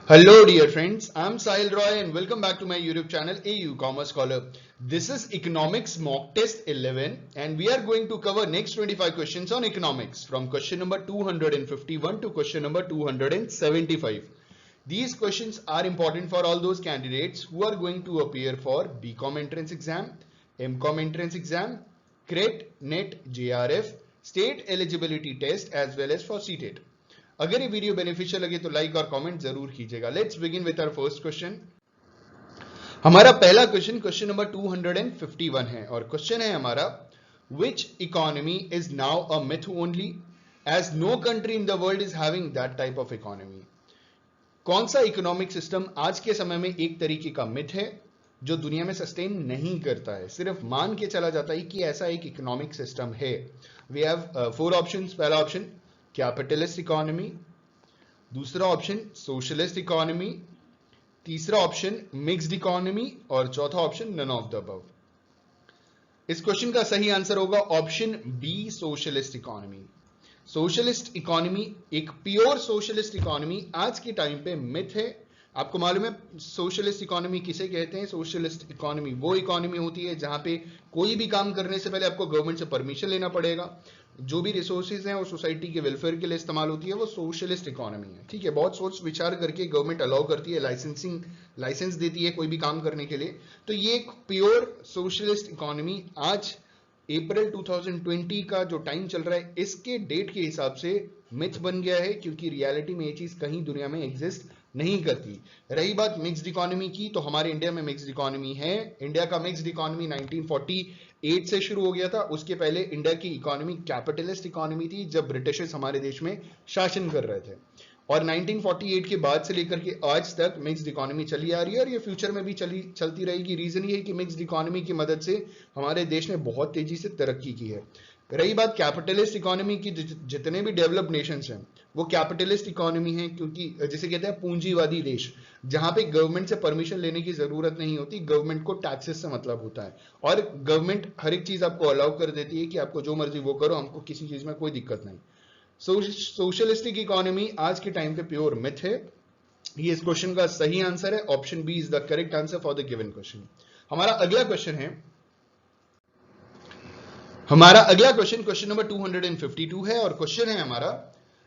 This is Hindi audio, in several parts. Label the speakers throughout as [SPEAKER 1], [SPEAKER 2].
[SPEAKER 1] Hello dear friends, I'm Sahil Roy and welcome back to my YouTube channel AU Commerce Scholar. This is Economics Mock Test 11 and we are going to cover next 25 questions on economics from question number 251 to question number 275. These questions are important for all those candidates who are going to appear for BCom entrance exam, MCom entrance exam, CRET, NET, JRF, state eligibility test as well as for CTET. अगर ये वीडियो बेनिफिशियल लगे तो लाइक और कमेंट जरूर कीजिएगा। Let's begin with our first question. हमारा पहला क्वेश्चन क्वेश्चन नंबर 251 है और क्वेश्चन है हमारा which economy is now a myth only as no country in the world is having that type of economy. कौन सा इकोनॉमिक सिस्टम आज के समय में एक तरीके का मिथ है जो दुनिया में सस्टेन नहीं करता है, सिर्फ मान के चला जाता है कि ऐसा एक इकोनॉमिक सिस्टम है। We have 4 options. पहला ऑप्शन कैपिटलिस्ट इकोनॉमी, दूसरा ऑप्शन सोशलिस्ट इकोनॉमी, तीसरा ऑप्शन मिक्स्ड इकोनॉमी और चौथा option none of the above. इस क्वेश्चन का सही आंसर होगा option B socialist economy. Socialist economy एक प्योर सोशलिस्ट इकोनॉमी आज के टाइम पे मिथ है। आपको मालूम है सोशलिस्ट इकोनॉमी किसे कहते हैं? सोशलिस्ट इकोनॉमी वो इकोनॉमी होती है जहां पे कोई भी काम करने से पहले आपको गवर्नमेंट से परमिशन लेना पड़ेगा। जो भी रिसोर्सेज हैं वो सोसाइटी के वेलफेयर के लिए इस्तेमाल होती है, वो सोशलिस्ट इकोनॉमी है। ठीक है, बहुत सोच विचार करके गवर्नमेंट अलाउ करती है, लाइसेंस देती है कोई भी काम करने के लिए। तो ये एक प्योर सोशलिस्ट इकोनॉमी आज अप्रैल 2020 का जो टाइम चल रहा है इसके डेट के हिसाब से मिथ बन गया है, क्योंकि रियलिटी में ये चीज कहीं दुनिया में एग्जिस्ट नहीं करती। रही बात मिक्स्ड इकोनॉमी की, तो हमारे इंडिया में मिक्स्ड इकोनॉमी है। इंडिया का मिक्स्ड इकोनॉमी 1948 से शुरू हो गया था। उसके पहले इंडिया की इकोनॉमी कैपिटलिस्ट इकोनॉमी थी जब ब्रिटिशर्स हमारे देश में शासन कर रहे थे, और 1948 के बाद से लेकर के आज तक मिक्स्ड इकोनॉमी चली आ रही है और ये फ्यूचर में भी चलती रहेगी। रीजन ये है कि मिक्स्ड इकोनॉमी की मदद से हमारे देश ने बहुत तेजी से तरक्की की है। रही बात कैपिटलिस्ट इकोनॉमी की, जितने भी डेवलप्ड नेशंस हैं वो कैपिटलिस्ट इकोनॉमी है, क्योंकि जिसे कहते हैं पूंजीवादी देश, जहां पे गवर्नमेंट से परमिशन लेने की जरूरत नहीं होती, गवर्नमेंट को टैक्सेस से मतलब होता है और गवर्नमेंट हर एक चीज आपको अलाउ कर देती है कि आपको जो मर्जी वो करो, हमको किसी चीज में कोई दिक्कत नहीं। सोशलिस्टिक इकोनॉमी आज के टाइम पे प्योर मिथ है। ये इस क्वेश्चन का सही आंसर है। Option B is the correct answer for the given question. हमारा अगला क्वेश्चन क्वेश्चन नंबर 252 है और क्वेश्चन है हमारा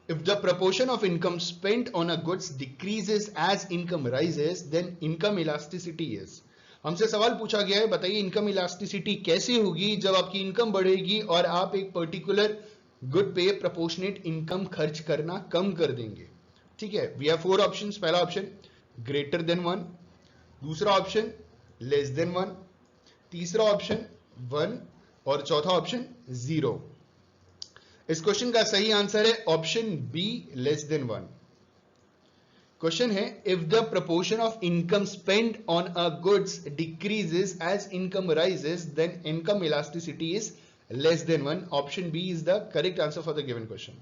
[SPEAKER 1] if the proportion of income spent on a goods decreases as income rises then income elasticity is. हमसे सवाल पूछा गया है, बताइए इनकम इलास्टिसिटी कैसे होगी जब आपकी इनकम बढ़ेगी और आप एक पर्टिकुलर गुड पे प्रपोर्शनेट इनकम खर्च करना कम कर देंगे। ठीक है, वी हैव 4 ऑप्शंस। पहला ऑप्शन ग्रेटर देन 1, दूसरा ऑप्शन लेस देन 1, तीसरा ऑप्शन 1 और चौथा ऑप्शन 0। इस क्वेश्चन का सही आंसर है option b less than 1। Question है if the proportion of income spend on a goods decreases as income rises then income elasticity is less than 1। Option B is the correct answer for the given question.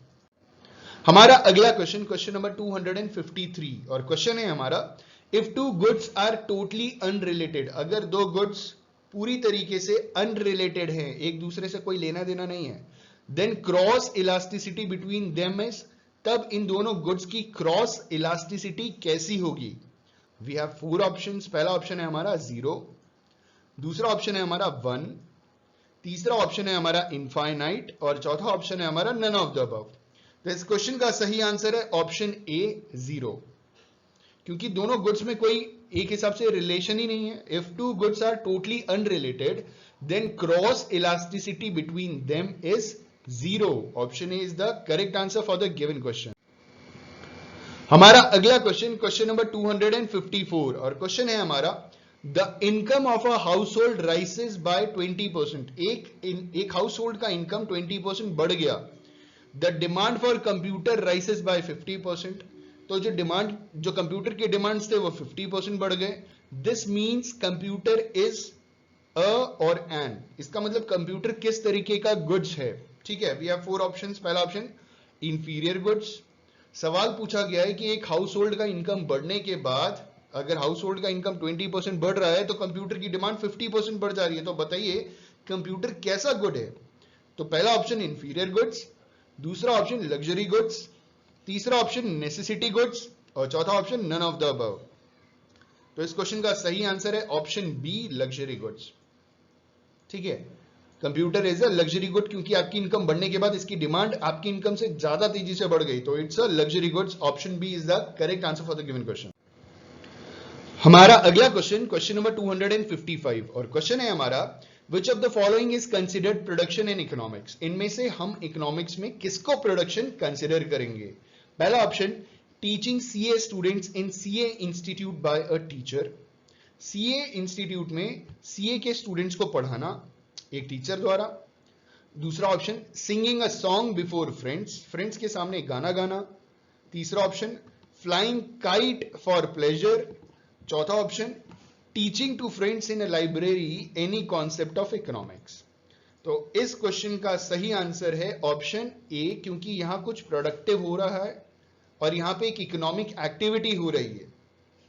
[SPEAKER 1] हमारा अगला क्वेश्चन नंबर 253 और क्वेश्चन है हमारा if two goods are totally unrelated, अगर दो गुड्स पूरी तरीके से अनरिलेटेड हैं, एक दूसरे से कोई लेना देना नहीं है, then cross elasticity between them is, तब इन दोनों गुड्स की क्रॉस इलास्टिसिटी कैसी होगी? We have 4 options. पहला ऑप्शन है हमारा 0, दूसरा ऑप्शन है हमारा 1, तीसरा ऑप्शन है हमारा इनफाइनाइट और चौथा ऑप्शन है हमारा नन ऑफ द अबव। तो इस क्वेश्चन का सही आंसर है ऑप्शन ए 0, क्योंकि दोनों गुड्स में कोई एक हिसाब से रिलेशन ही नहीं है। If two goods are totally unrelated then cross elasticity between them is 0। Option A is the correct answer for the given question. हमारा अगला क्वेश्चन नंबर 254 और क्वेश्चन है हमारा the income of a household rises by 20%। एक हाउस होल्ड का इनकम 20% बढ़ गया। The demand for computer rises by 50%। तो जो कंप्यूटर के डिमांड्स थे वो 50% बढ़ गए। This means computer is a और एन, इसका मतलब कंप्यूटर किस तरीके का गुड्स है। ठीक है, वी हैव 4 ऑप्शंस। पहला ऑप्शन इंफीरियर गुड्स। सवाल पूछा गया है कि एक हाउस होल्ड का इनकम बढ़ने के बाद, अगर हाउस होल्ड का इनकम 20% बढ़ रहा है तो कंप्यूटर की डिमांड 50% बढ़ जा रही है, तो बताइए कंप्यूटर कैसा गुड है? तो पहला ऑप्शन इंफीरियर गुड्स, दूसरा ऑप्शन लग्जरी गुड्स, तीसरा ऑप्शन नेसेसिटी गुड्स और चौथा option none of the above. तो इस क्वेश्चन का सही आंसर है ऑप्शन बी लग्जरी गुड्स। ठीक है, computer is a luxury good क्योंकि आपकी इनकम बढ़ने के बाद इसकी डिमांड आपकी इनकम से ज्यादा तेजी से बढ़ गई, तो it's a luxury goods. Option B is the correct answer for the given question. हमारा अगला क्वेश्चन, क्वेश्चन नंबर 255, और क्वेश्चन है हमारा विच of the following is considered production in economics. इनमें से हम इकोनॉमिक्स में किसको प्रोडक्शन कंसिडर करेंगे? पहला option, teaching CA students in CA institute by a teacher. CA institute में सीए के स्टूडेंट्स को पढ़ाना एक टीचर द्वारा। दूसरा option, singing a song before friends, friends के सामने गाना गाना। तीसरा option, flying kite for pleasure. चौथा option, teaching to friends in a library any concept of economics. तो इस क्वेश्चन का सही आंसर है ऑप्शन ए, क्योंकि यहां कुछ प्रोडक्टिव हो रहा है और यहां पे एक इकोनॉमिक एक्टिविटी हो रही है।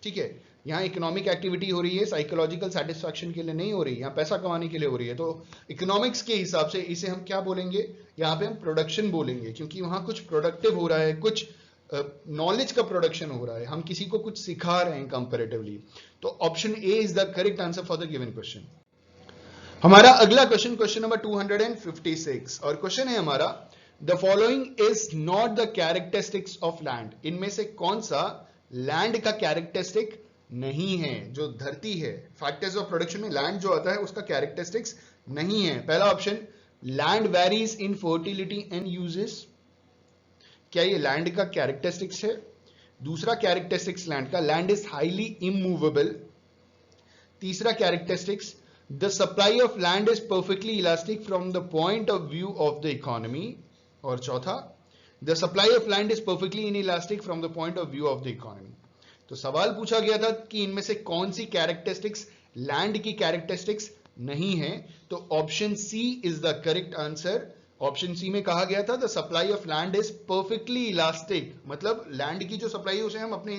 [SPEAKER 1] ठीक है, यहां इकोनॉमिक एक्टिविटी हो रही है, साइकोलॉजिकल सेटिस्फैक्शन के लिए नहीं हो रही है, यहां पैसा कमाने के लिए हो रही है। तो इकोनॉमिक्स के हिसाब से इसे हम क्या बोलेंगे? यहां पे हम प्रोडक्शन बोलेंगे, क्योंकि वहां कुछ प्रोडक्टिव हो रहा है, कुछ नॉलेज का प्रोडक्शन हो रहा है, हम किसी को कुछ सिखा रहे हैं कंपैरेटिवली। तो option A is the correct answer for the given question. हमारा अगला क्वेश्चन, क्वेश्चन नंबर 256, और क्वेश्चन है हमारा the following is not the characteristics of land. इनमें से कौन सा लैंड का कैरेक्टरिस्टिक नहीं है? जो धरती है, फैक्टर्स ऑफ प्रोडक्शन में लैंड जो आता है उसका कैरेक्टरिस्टिक्स नहीं है। पहला option, land varies in fertility and uses. क्या ये लैंड का कैरेक्टरिस्टिक्स है? दूसरा कैरेक्टरिस्टिक्स लैंड का, लैंड इज हाईली इमूवेबल। तीसरा characteristics, the supply of land is perfectly elastic from the point of view of the economy. और चौथा, the supply of land is perfectly inelastic from the point of view of the economy. तो सवाल पूछा गया था कि इनमें से कौन सी कैरेक्टरिस्टिक्स लैंड की कैरेक्टरिस्टिक्स नहीं है, तो option C is the correct answer. Option C में कहा गया था the supply of land is perfectly elastic, मतलब लैंड की जो सप्लाई है उसे हम अपने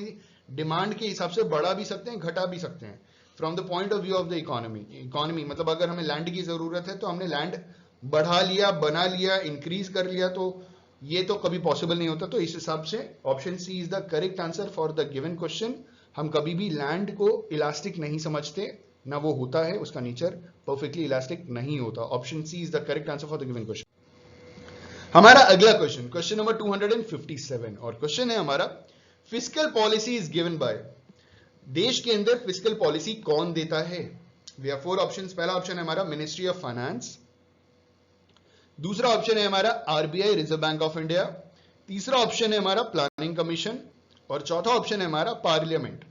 [SPEAKER 1] डिमांड के हिसाब से बढ़ा भी सकते हैं, घटा भी सकते हैं, from the point of view of the economy मतलब अगर हमें लैंड की जरूरत है तो हमने लैंड बढ़ा लिया, बना लिया, इंक्रीज कर लिया, तो ये तो कभी पॉसिबल नहीं होता। तो इस हिसाब से option C is the correct answer for the given question. हम कभी भी लैंड को इलास्टिक नहीं समझते, ना वो होता है, उसका नेचर परफेक्टली इलास्टिक नहीं होता। Option C is the correct answer for the given question. हमारा अगला क्वेश्चन, क्वेश्चन नंबर 257, और क्वेश्चन है हमारा fiscal policy is given by. देश के अंदर फिस्कल पॉलिसी कौन देता है? We have 4 options. पहला ऑप्शन है हमारा मिनिस्ट्री ऑफ फाइनेंस। दूसरा ऑप्शन है हमारा RBI, reserve bank of India. तीसरा ऑप्शन है हमारा प्लानिंग कमीशन, और चौथा ऑप्शन है हमारा पार्लियामेंट।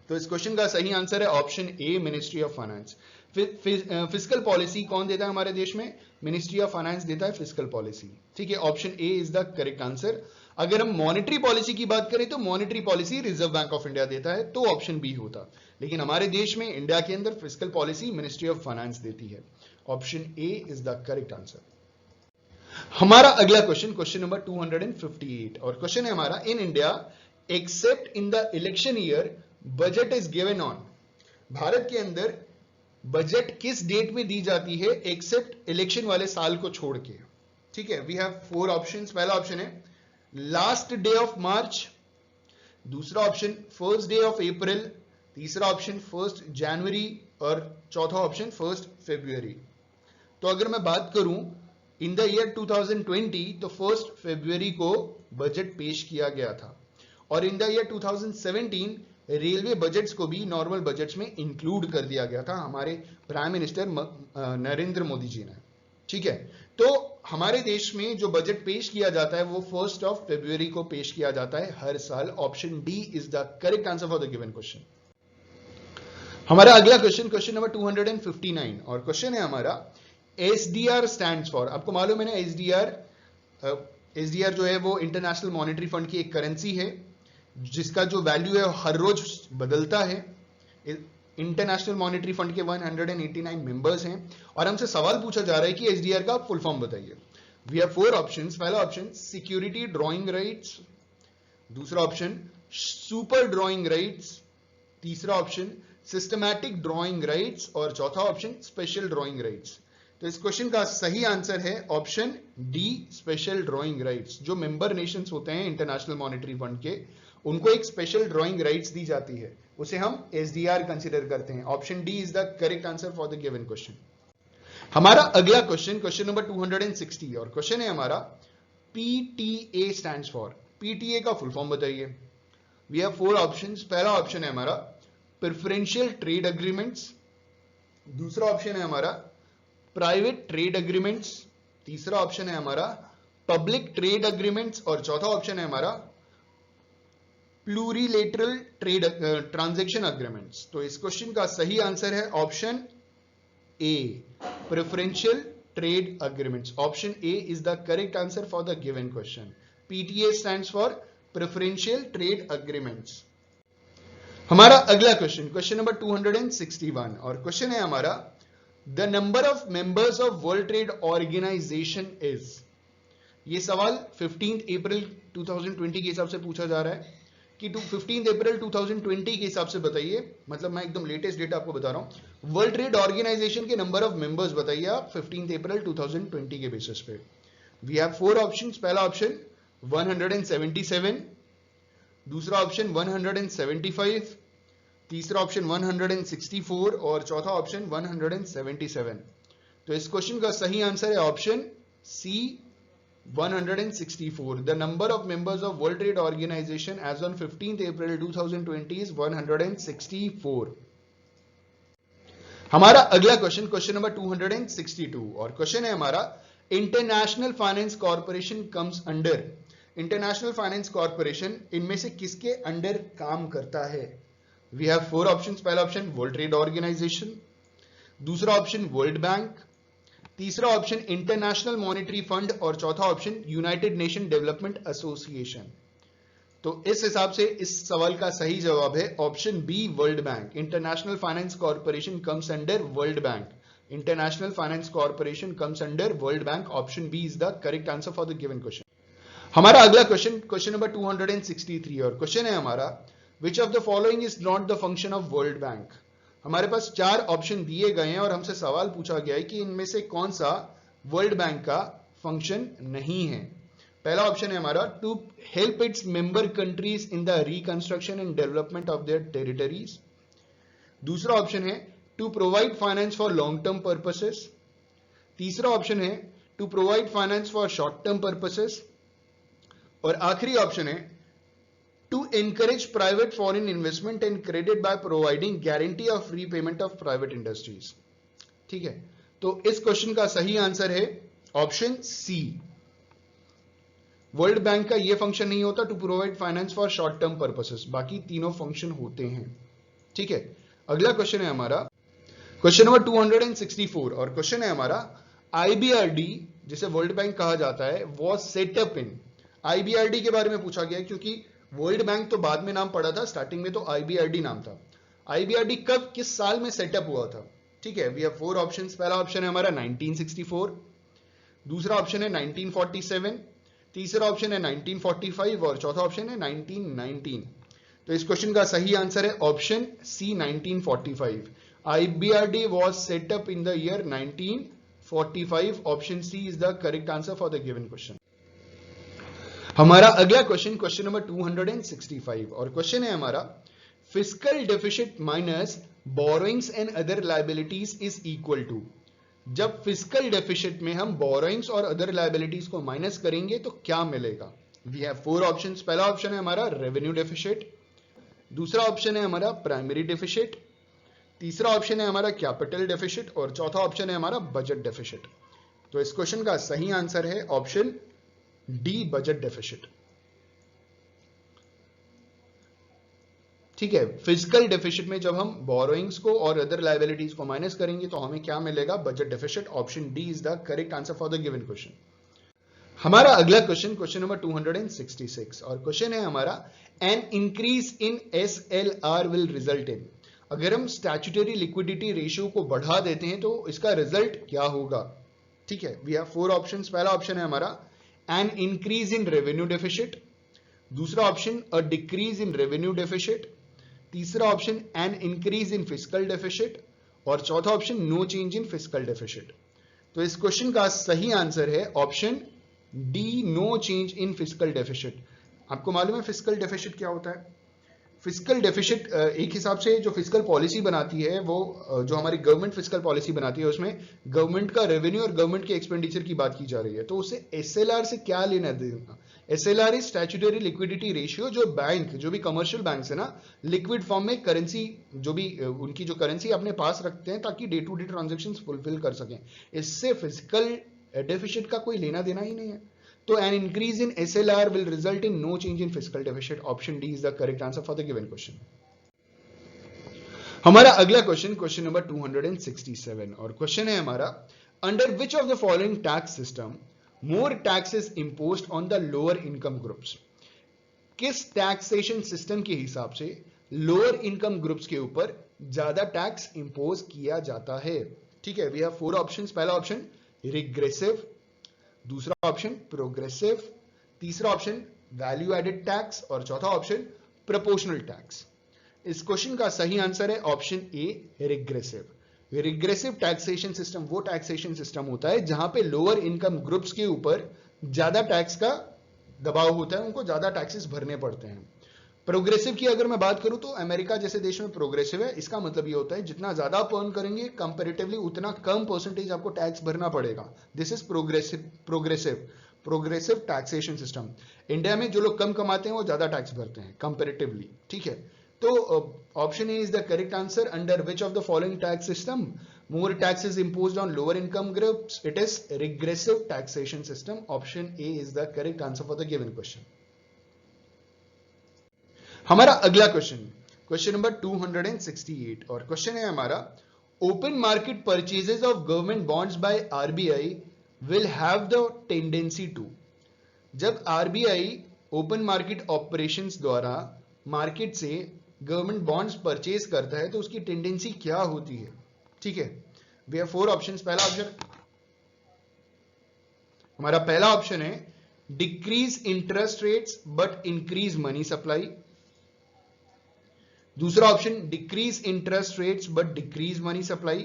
[SPEAKER 1] तो इस क्वेश्चन का सही आंसर है option A, ministry of finance. Fiscal policy कौन देता है हमारे देश में? मिनिस्ट्री ऑफ फाइनेंस देता है फिस्कल पॉलिसी। ठीक है, option A is the correct answer. अगर हम मॉनेटरी पॉलिसी की बात करें तो monetary policy reserve bank of India देता है, तो ऑप्शन बी होता। लेकिन हमारे देश में, इंडिया के अंदर fiscal policy ministry of finance देती है। Option A is the correct answer. हमारा अगला क्वेश्चन, क्वेश्चन नंबर 258, और क्वेश्चन है हमारा in India accept in the election year budget is given on. Bharat के अंदर बजट किस डेट में दी जाती है एक्सेप्ट इलेक्शन वाले साल को छोड़ के? ठीक है, वी हैव 4 ऑप्शंस। पहला ऑप्शन है लास्ट डे ऑफ मार्च। दूसरा option first day of April. तीसरा ऑप्शन 1 जनवरी, और चौथा ऑप्शन 1 फरवरी। तो अगर मैं बात करूं इन द ईयर 2020, तो 1 फरवरी को बजट पेश किया गया था, और in the year 2017 railway budgets को भी नॉर्मल बजट्स में इंक्लूड कर दिया गया था हमारे प्राइम मिनिस्टर नरेंद्र मोदी जी ने। ठीक है, तो हमारे देश में जो बजट पेश किया जाता है वो 1 फरवरी को पेश किया जाता है हर साल। Option D is the correct answer for the given question. हमारा अगला क्वेश्चन, क्वेश्चन नंबर 259, और क्वेश्चन है हमारा एसडीआर स्टैंड्स फॉर। आपको मालूम है ना, एसडीआर जो है वो इंटरनेशनल मॉनेटरी फंड की एक करेंसी है जिसका जो वैल्यू है हर रोज बदलता है। इंटरनेशनल मॉनेटरी फंड के 189 मेंबर्स हैं, और हमसे सवाल पूछा जा रहा है कि एसडीआर का फुल फॉर्म बताइए। We have 4 options. पहला ऑप्शन सिक्योरिटी ड्रॉइंग राइट्स। दूसरा ऑप्शन सुपर ड्रॉइंग राइट्स। तीसरा ऑप्शन सिस्टमैटिक ड्रॉइंग राइट्स, और चौथा ऑप्शन स्पेशल ड्रॉइंग राइट्स। तो इस क्वेश्चन का सही आंसर है option D, special drawing rights. जो मेंबर नेशंस होते हैं इंटरनेशनल मॉनेटरी फंड के, उनको एक स्पेशल ड्राइंग राइट्स दी जाती है, उसे हम SDR कंसिडर करते हैं। Option D is the correct answer for the given question. हमारा अगला क्वेश्चन, क्वेश्चन नंबर 260, और क्वेश्चन है हमारा PTA स्टैंड्स फॉर। PTA का फुल फॉर्म बताइए। We have 4 options. पहला ऑप्शन है हमारा प्रेफरेंशियल ट्रेड एग्रीमेंट्स, दूसरा ऑप्शन है हमारा प्राइवेट ट्रेड एग्रीमेंट्स, तीसरा ऑप्शन है हमारा पब्लिक ट्रेड एग्रीमेंट्स, और चौथा ऑप्शन है हमारा प्लूरिलेटरल ट्रेड ट्रांजैक्शन एग्रीमेंट्स। तो इस क्वेश्चन का सही आंसर है option A, preferential trade agreements. Option A is the correct answer for the given question. PTA stands for preferential trade agreements. हमारा अगला क्वेश्चन, क्वेश्चन नंबर 261, और क्वेश्चन है हमारा the number of members of World Trade Organization is. ये सवाल 15 अप्रैल 2020 के हिसाब से पूछा जा रहा है कि 15 अप्रैल 2020 के हिसाब से बताइए, मतलब मैं एकदम लेटेस्ट डेटा आपको बता रहा हूं। वर्ल्ड ट्रेड ऑर्गेनाइजेशन के नंबर ऑफ मेंबर्स बताइए आप 15 अप्रैल 2020 के बेसिस पे। We have 4 options. पहला ऑप्शन 177, दूसरा ऑप्शन 175, तीसरा ऑप्शन 164 और चौथा ऑप्शन 177। तो इस क्वेश्चन का सही आंसर है option C, 164. The number of members of World Trade Organization as on 15th April 2020 is 164. हमारा अगला क्वेश्चन, क्वेश्चन नंबर 262, और क्वेश्चन है हमारा International Finance Corporation comes under. International Finance Corporation इनमें से किसके अंडर काम करता है? We have 4 options. पहला ऑप्शन वर्ल्ड ट्रेड ऑर्गेनाइजेशन, दूसरा ऑप्शन वर्ल्ड बैंक, तीसरा ऑप्शन इंटरनेशनल मॉनेटरी फंड और चौथा option United Nation Development Association. तो इस हिसाब से इस सवाल का सही जवाब है option B, World Bank. International Finance Corporation comes under World Bank. International Finance Corporation comes under World Bank. Option B is the correct answer for the given question. हमारा अगला क्वेश्चन, क्वेश्चन नंबर 263, और क्वेश्चन है हमारा विच of the following is not the function of world bank. हमारे पास 4 ऑप्शन दिए गए हैं और हमसे सवाल पूछा गया है कि इनमें से कौन सा वर्ल्ड बैंक का फंक्शन नहीं है। पहला ऑप्शन है हमारा to help its member countries in the reconstruction and development of their territories. दूसरा ऑप्शन है to provide finance for long term purposes. तीसरा ऑप्शन है to provide finance for short term purposes, और आखिरी ऑप्शन है to encourage private foreign investment and credit by providing guarantee of repayment of private industries। ठीक है, तो इस क्वेश्चन का सही आंसर है ऑप्शन सी, वर्ल्ड बैंक का यह फंक्शन नहीं होता to provide finance for short term purposes, बाकी तीनों फंक्शन होते हैं। ठीक है, अगला क्वेश्चन है हमारा क्वेश्चन नंबर 264, और क्वेश्चन है हमारा IBRD, जिसे वर्ल्ड बैंक कहा जाता है, वॉज सेटअप इन। IBRD के बारे में पूछा गया क्योंकि वर्ल्ड बैंक तो बाद में नाम पड़ा था, स्टार्टिंग में तो IBRD नाम था। IBRD कब, किस साल में सेटअप हुआ था? ठीक है, वी हैव 4 ऑप्शंस। पहला ऑप्शन है हमारा 1964, दूसरा ऑप्शन है 1947, तीसरा ऑप्शन है 1945 और चौथा ऑप्शन है 1919। तो इस क्वेश्चन का सही आंसर है option C, 1945। IBRD was set up in the year 1945. Option C is the correct answer for the given question. हमारा अगला क्वेश्चन, क्वेश्चन नंबर 265, और क्वेश्चन है हमारा fiscal deficit minus borrowings and other liabilities is equal to. जब फिस्कल डेफिसिट में हम बोरोइंग्स और अदर लायबिलिटीज को माइनस करेंगे तो क्या मिलेगा? We have 4 options. पहला ऑप्शन है हमारा रेवेन्यू डेफिसिट, दूसरा ऑप्शन है हमारा प्राइमरी डेफिसिट, तीसरा ऑप्शन है हमारा कैपिटल डेफिसिट और चौथा ऑप्शन है हमारा बजट डेफिसिट। तो इस क्वेश्चन का सही आंसर है ऑप्शन डी, बजट डेफिसिट। ठीक है, फिजिकल डेफिसिट में जब हम बोरोइंग्स को और अदर लायबिलिटीज को माइनस करेंगे तो हमें क्या मिलेगा? Budget deficit. Option D is the correct answer for the given question. हमारा अगला क्वेश्चन, क्वेश्चन नंबर 266, और क्वेश्चन है हमारा an increase in SLR will result in. अगर हम स्टैट्यूटरी लिक्विडिटी रेशियो को बढ़ा देते हैं तो इसका रिजल्ट क्या होगा? ठीक है, वी हैव 4 ऑप्शंस। पहला ऑप्शन है हमारा an increase in revenue deficit, दूसरा option a decrease in revenue deficit, तीसरा option an increase in fiscal deficit और चौथा option no change in fiscal deficit। तो इस क्वेश्चन का सही आंसर है option D, no change in fiscal deficit। आपको मालूम है फिस्कल डेफिसिट क्या होता है? फिस्कल डेफिसिट एक हिसाब से जो फिस्कल पॉलिसी बनाती है वो जो हमारी गवर्नमेंट फिस्कल पॉलिसी बनाती है उसमें गवर्नमेंट का रेवेन्यू और गवर्नमेंट के एक्सपेंडिचर की बात की जा रही है, तो उससे एसएलआर से क्या लेना देना? SLR is statutory liquidity ratio, जो बैंक जो भी कमर्शियल बैंक है ना, लिक्विड फॉर्म में करेंसी जो भी उनकी जो करेंसी अपने पास रखते हैं ताकि day to day transaction fulfil कर सकें, इससे फिजिकल डेफिसिट का कोई लेना देना ही नहीं है। तो an increase in SLR will result in no change in fiscal deficit. Option D is the correct answer for the given question. हमारा अगला क्वेश्चन नंबर 267 और क्वेश्चन है हमारा, under which of the following tax system more tax is imposed on the lower income groups? किस टैक्सेशन सिस्टम के हिसाब से लोअर इनकम ग्रुप्स के ऊपर ज्यादा टैक्स इंपोज किया जाता है? ठीक है, वी हैव 4 ऑप्शंस। पहला ऑप्शन रिग्रेसिव, दूसरा ऑप्शन प्रोग्रेसिव, तीसरा ऑप्शन वैल्यू एडेड टैक्स और चौथा ऑप्शन प्रोपोर्शनल टैक्स। इस क्वेश्चन का सही आंसर है ऑप्शन ए, रिग्रेसिव। रिग्रेसिव टैक्सेशन सिस्टम वो टैक्सेशन सिस्टम होता है जहां पे लोअर इनकम ग्रुप्स के ऊपर ज्यादा टैक्स का दबाव होता है, उनको ज्यादा टैक्सेस भरने पड़ते हैं। प्रोग्रेसिव की अगर मैं बात करूं तो अमेरिका जैसे देश में प्रोग्रेसिव है। इसका मतलब ये होता है जितना ज्यादा आप अर्न करेंगे कंपैरेटिवली उतना कम परसेंटेज आपको टैक्स भरना पड़ेगा। This is progressive taxation system. India में जो लोग कम कमाते हैं वो ज्यादा टैक्स भरते हैं कंपैरेटिवली। ठीक है, तो option A is the correct answer. Under which of the following tax system more tax is imposed on lower income groups? It is regressive taxation system. Option A is the correct answer for the given question. हमारा अगला क्वेश्चन नंबर 268 और क्वेश्चन है हमारा, open market purchases of government bonds by RBI will have the tendency to. जब आरबीआई ओपन मार्केट ऑपरेशंस द्वारा मार्केट से गवर्नमेंट बॉन्ड्स परचेज करता है तो उसकी टेंडेंसी क्या होती है? ठीक है, वी हैव 4 ऑप्शंस। पहला ऑप्शन हमारा पहला ऑप्शन है decrease interest rates but increase money supply. दूसरा option decrease interest rates but decrease money supply.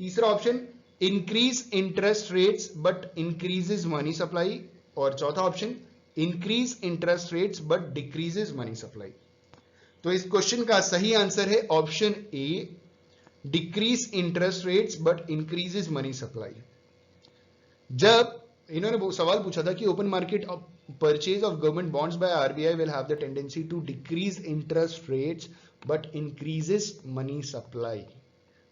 [SPEAKER 1] तीसरा option increase interest rates but increases money supply. और चौथा option increase interest rates but decreases money supply. तो इस क्वेश्चन का सही आंसर है option a, decrease interest rates but increases money supply. जब इन्होंने सवाल पूछा था कि open market purchase of government bonds by RBI will have the tendency to decrease interest rates but increases money supply।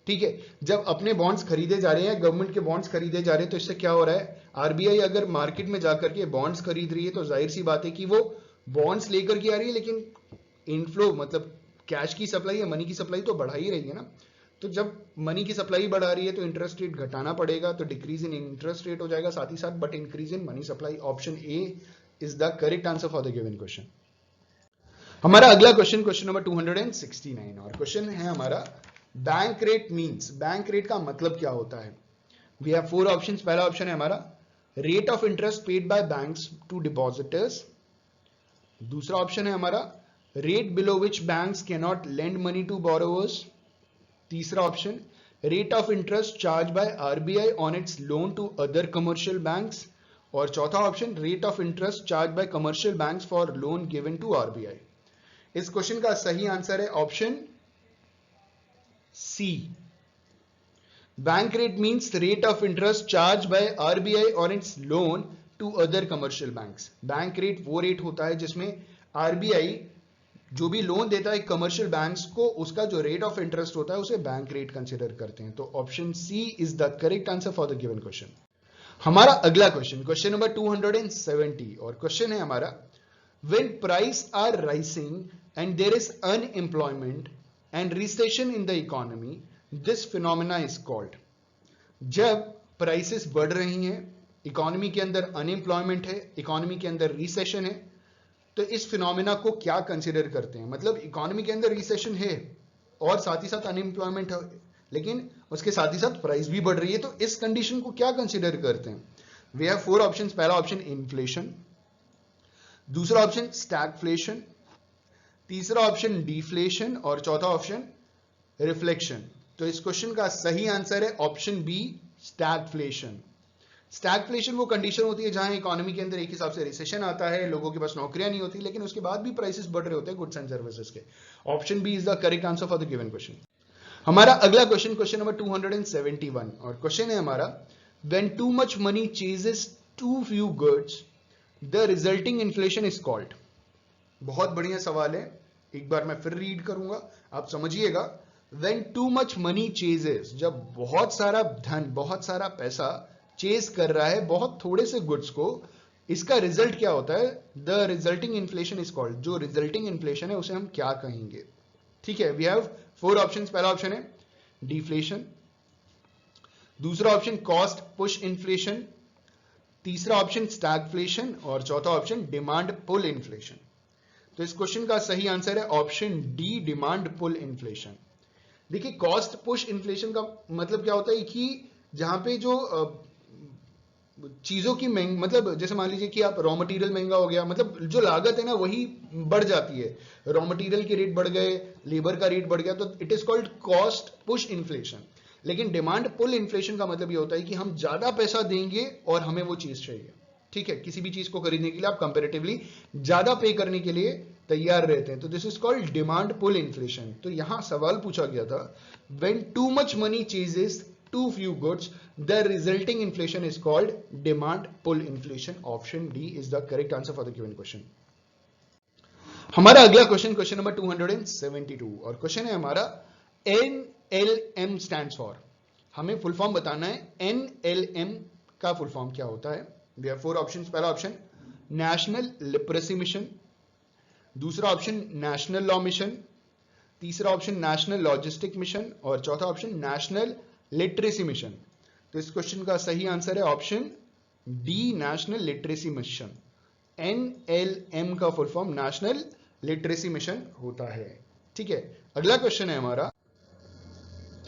[SPEAKER 1] ठीक है, जब अपने बॉन्ड्स खरीदे जा रहे हैं, गवर्नमेंट के बॉन्ड्स खरीदे जा रहे हैं, तो इससे क्या हो रहा है, आरबीआई अगर मार्केट में जाकर के बॉन्ड्स खरीद रही है तो जाहिर सी बात है कि वो बॉन्ड्स लेकर के आ रही है, लेकिन इनफ्लो मतलब कैश की सप्लाई या मनी की सप्लाई तो बढ़ा ही रही है ना। तो जब मनी की सप्लाई बढ़ा रही है तो इंटरेस्ट रेट घटाना पड़ेगा, तो डिक्रीज इन इंटरेस्ट रेट हो जाएगा साथ ही साथ, but increase in money supply. Option A is the correct answer for the given question। हमारा अगला क्वेश्चन नंबर 269 और क्वेश्चन है हमारा, bank rate means, bank rate का मतलब क्या होता है? We have 4 options. पहला ऑप्शन है हमारा rate of interest paid by banks to depositors. दूसरा ऑप्शन है हमारा rate below which banks can not lend money to borrowers. तीसरा option rate of interest charge by RBI on its loan to other commercial banks. और चौथा option rate of interest charge by commercial banks for loan given to RBI. इस क्वेश्चन का सही आंसर है option C, bank rate means rate of interest charge by RBI on its loan to other commercial banks. Bank rate वो रेट होता है जिसमें आरबीआई जो भी लोन देता है कमर्शियल बैंक्स को, उसका जो रेट ऑफ इंटरेस्ट होता है उसे बैंक रेट कंसिडर करते हैं। तो option C is the correct answer for the given question. हमारा अगला क्वेश्चन नंबर 270 और क्वेश्चन है हमारा, when price are rising and there is unemployment and recession in the economy, this phenomena is called. जब प्राइसेस बढ़ रही हैं, इकोनॉमी के अंदर अनएम्प्लॉयमेंट है, इकोनॉमी के अंदर रिसेशन है, तो इस फिनोमेना को क्या कंसिडर करते हैं? मतलब इकोनॉमी के अंदर रिसेशन है और साथ ही साथ अनएम्प्लॉयमेंट है, लेकिन उसके साथ ही साथ प्राइस भी बढ़ रही है, तो इस कंडीशन को क्या कंसीडर करते हैं? We have 4 options. पहला ऑप्शन इन्फ्लेशन, दूसरा ऑप्शन स्टैगफ्लेशन, तीसरा ऑप्शन डिफ्लेशन और चौथा ऑप्शन रिफ्लेक्शन। तो इस क्वेश्चन का सही आंसर है ऑप्शन बी, स्टैगफ्लेशन। स्टैगफ्लेशन वो कंडीशन होती है जहां इकोनॉमी के अंदर एक हिसाब से रिसेशन आता है, लोगों के पास नौकरियां नहीं होती, लेकिन उसके बाद भी प्राइसेस बढ़ रहे होते हैं गुड्स एंड सर्विसेज के। Option B is the correct answer for the given question. हमारा अगला क्वेश्चन, क्वेश्चन नंबर 271, और क्वेश्चन है हमारा, when too much money chases too few goods the resulting inflation is called. बहुत बढ़िया सवाल है, एक बार मैं फिर रीड करूंगा, आप समझिएगा। When too much money ceases, जब बहुत सारा धन, बहुत सारा पैसा चेज कर रहा है बहुत थोड़े से गुड्स को, इसका रिजल्ट क्या होता है? The resulting inflation is called. जो रिजल्टिंग इन्फ्लेशन है उसे हम क्या कहेंगे? ठीक है, वी हैव 4 ऑप्शंस। पहला ऑप्शन है डिफ्लेशन, दूसरा ऑप्शन कॉस्ट पुश इन्फ्लेशन, तीसरा ऑप्शन स्टैगफ्लेशन, और चौथा ऑप्शन डिमांड पुल इन्फ्लेशन। तो इस क्वेश्चन का सही आंसर है option D, demand pull inflation. देखिए, कॉस्ट पुश इन्फ्लेशन का मतलब क्या होता है कि जहां पे जो चीजों की महंग, मतलब जैसे मान लीजिए कि आप रॉ मटेरियल महंगा हो गया, मतलब जो लागत है ना वही बढ़ जाती है, रॉ मटेरियल के रेट बढ़ गए, लेबर का रेट बढ़ गया, तो it is called cost push inflation. लेकिन डिमांड पुल इन्फ्लेशन का मतलब ये होता है कि हम ज्यादा पैसा देंगे और हमें वो चीज चाहिए। ठीक है, किसी भी चीज को खरीदने के लिए आप कंपैरेटिवली ज्यादा पे करने के लिए तैयार रहते हैं, तो this is called demand pull inflation. तो यहां सवाल पूछा गया था, when too much money chases too few goods the resulting inflation is called demand pull inflation. Option D is the correct answer for the given question. हमारा अगला क्वेश्चन, क्वेश्चन नंबर 272, और क्वेश्चन है हमारा NLM stands for। हमें फुल फॉर्म बताना है। NLM का फुल फॉर्म क्या होता है? We have 4 options. पहला ऑप्शन नेशनल लिटरेसी मिशन, दूसरा ऑप्शन नेशनल लॉ मिशन, तीसरा ऑप्शन नेशनल लॉजिस्टिक मिशन, और चौथा ऑप्शन नेशनल लिटरेसी मिशन। तो इस क्वेश्चन का सही आंसर है option D, national literacy mission. NLM का full form national literacy mission होता है। ठीक है, अगला क्वेश्चन है हमारा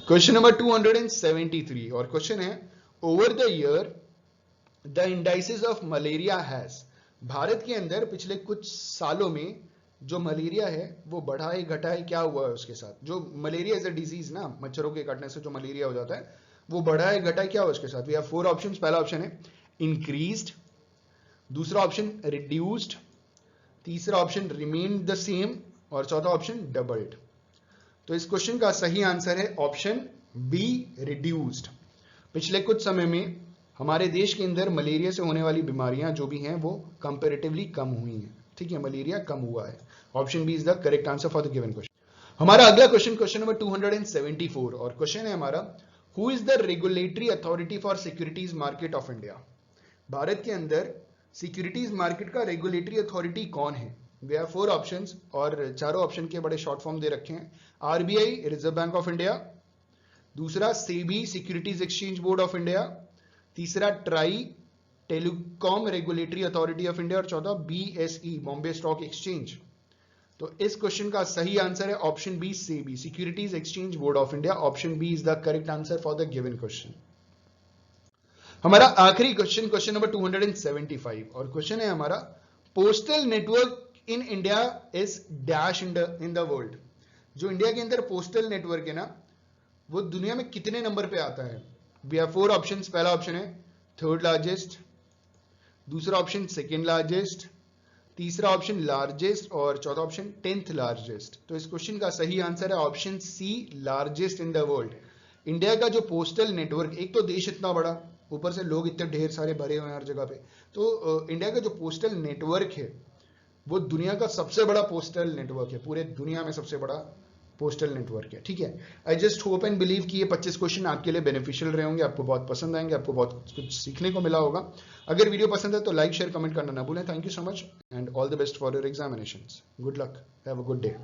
[SPEAKER 1] क्वेश्चन नंबर 273, और क्वेश्चन है, over the year the indices of malaria has. Bharat के अंदर पिछले कुछ सालों में जो मलेरिया है वो बढ़ा है, घटा है, क्या हुआ है उसके साथ? जो मलेरिया इज अ डिजीज ना, मच्छरों के काटने से जो मलेरिया हो जाता है, वो बढ़ा है, घटा है, क्या हुआ उसके साथ? We have 4 options. पहला ऑप्शन है इंक्रीज्ड, दूसरा ऑप्शन रिड्यूस्ड, तीसरा ऑप्शन रिमेन द सेम, और चौथा ऑप्शन डबल्ड। तो इस क्वेश्चन का सही आंसर है ऑप्शन बी, रिड्यूस्ड। पिछले कुछ समय में हमारे देश के अंदर मलेरिया से होने वाली बीमारियां जो भी हैं वो कंपैरेटिवली कम हुई हैं। ठीक है, मलेरिया कम हुआ है। Option B is the correct answer for the given question. हमारा अगला क्वेश्चन, क्वेश्चन नंबर 274, और क्वेश्चन है हमारा, who is the regulatory authority for securities market of India. Bharat के अंदर सिक्योरिटीज मार्केट का रेगुलेटरी अथॉरिटी कौन है? वी हैव 4 ऑप्शंस, और चारों ऑप्शन के बड़े शॉर्ट फॉर्म दे रखे हैं। RBI, reserve bank of India, दूसरा SEBI, securities exchange board of India, तीसरा TRAI, telecom regulatory authority of India, और चौथा BSE, बॉम्बे स्टॉक एक्सचेंज। तो इस क्वेश्चन का सही आंसर है option B, SEBI, securities exchange board of India. Option B is the correct answer for the given question. हमारा आखिरी क्वेश्चन, क्वेश्चन नंबर 275, और क्वेश्चन है हमारा, postal network in India is dash in the world. जो इंडिया के अंदर पोस्टल नेटवर्क है ना, वो दुनिया में कितने नंबर पे आता है? We have 4 options. पहला ऑप्शन है थर्ड लार्जेस्ट, दूसरा ऑप्शन सेकेंड लार्जेस्ट, तीसरा ऑप्शन लार्जेस्ट, और चौथा ऑप्शन 10th लार्जेस्ट। तो इस क्वेश्चन का सही आंसर है option C, largest in the world. India का जो पोस्टल नेटवर्क, एक तो देश इतना बड़ा, ऊपर से लोग इतने ढेर सारे भरे हुए हैं हर जगह पे, तो इंडिया का जो पोस्टल नेटवर्क है वो दुनिया का सबसे बड़ा पोस्टल नेटवर्क है, पूरे दुनिया में सबसे बड़ा पोस्टल नेटवर्क है। ठीक है, I just hope and believe कि ये 25 क्वेश्चन आपके लिए बेनिफिशियल रहे होंगे, आपको बहुत पसंद आएंगे, आपको बहुत कुछ सीखने को मिला होगा। अगर वीडियो पसंद है तो लाइक, शेयर, कमेंट करना ना भूलें। Thank you so much and all the best for your examinations. Good luck, have a good day.